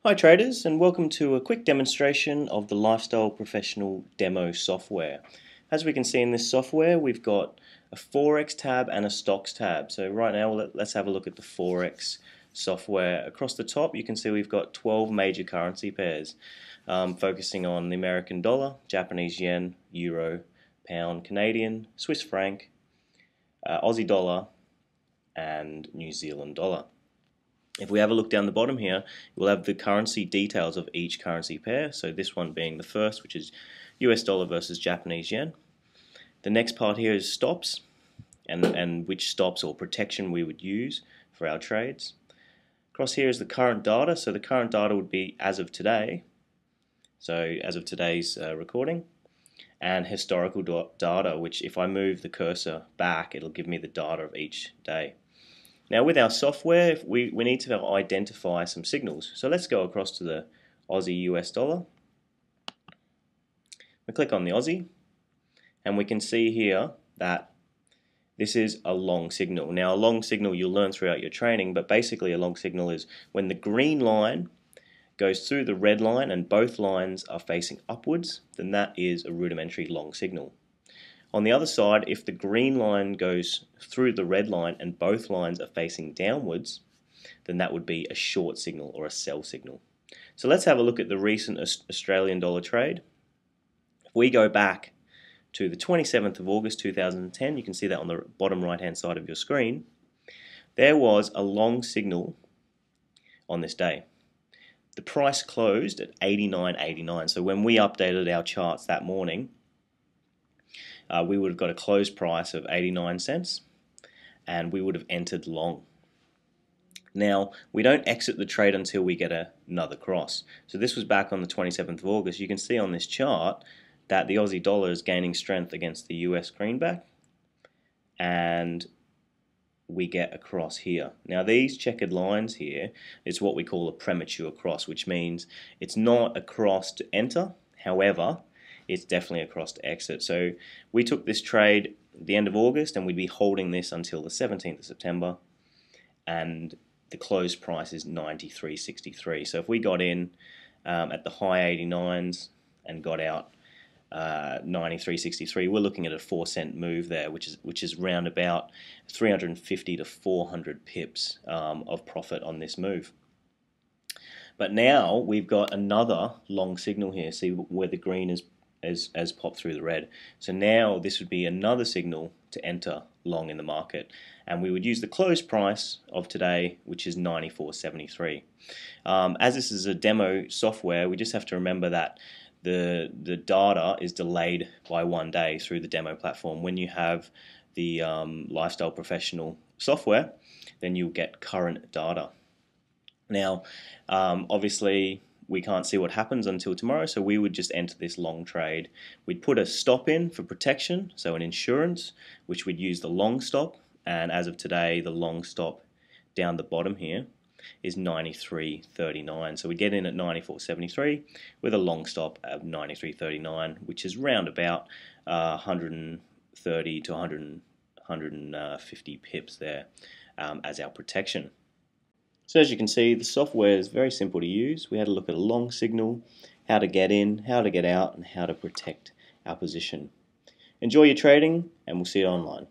Hi traders, and welcome to a quick demonstration of the Lifestyle Professional demo software. As we can see in this software, we've got a Forex tab and a Stocks tab. So right now let's have a look at the Forex software. Across the top you can see we've got 12 major currency pairs, focusing on the American dollar, Japanese yen, euro, pound, Canadian, Swiss franc, Aussie dollar and New Zealand dollar. If we have a look down the bottom here, we'll have the currency details of each currency pair. So this one being the first, which is US dollar versus Japanese yen. The next part here is stops, and which stops or protection we would use for our trades. Across here is the current data. So the current data would be as of today, so as of today's recording, and historical data, which if I move the cursor back, it'll give me the data of each day. Now with our software, we need to identify some signals. So let's go across to the Aussie US dollar. We click on the Aussie, and we can see here that this is a long signal. Now a long signal you'll learn throughout your training, but basically a long signal is when the green line goes through the red line and both lines are facing upwards, then that is a rudimentary long signal. On the other side, if the green line goes through the red line and both lines are facing downwards, then that would be a short signal or a sell signal. So let's have a look at the recent Australian dollar trade. If we go back to the 27th of August 2010, you can see that on the bottom right hand side of your screen, there was a long signal on this day. The price closed at 89.89. So when we updated our charts that morning, we would have got a close price of 89 cents and we would have entered long. Now we don't exit the trade until we get another cross. So this was back on the 27th of August. You can see on this chart that the Aussie dollar is gaining strength against the US greenback, and we get a cross here. Now these checkered lines here is what we call a premature cross, which means it's not a cross to enter, however it's definitely a cross to exit. So we took this trade at the end of August and we'd be holding this until the 17th of September, and the close price is 93.63. So if we got in at the high 89s and got out 93.63, we're looking at a 4-cent move there, which is round about 350 to 400 pips of profit on this move. But now we've got another long signal here. See where the green has popped through the red. So now this would be another signal to enter long in the market, and we would use the close price of today, which is 94.73. As this is a demo software, we just have to remember that the data is delayed by 1 day through the demo platform. When you have the Lifestyle Professional software, then you'll get current data. Now obviously we can't see what happens until tomorrow, so we would just enter this long trade. We'd put a stop in for protection, so an insurance, which we'd use the long stop, and as of today the long stop down the bottom here is 93.39. So we get in at 94.73 with a long stop of 93.39, which is round about 130 to 150 pips there as our protection. So as you can see, the software is very simple to use. We had a look at a long signal, how to get in, how to get out, and how to protect our position. Enjoy your trading, and we'll see you online.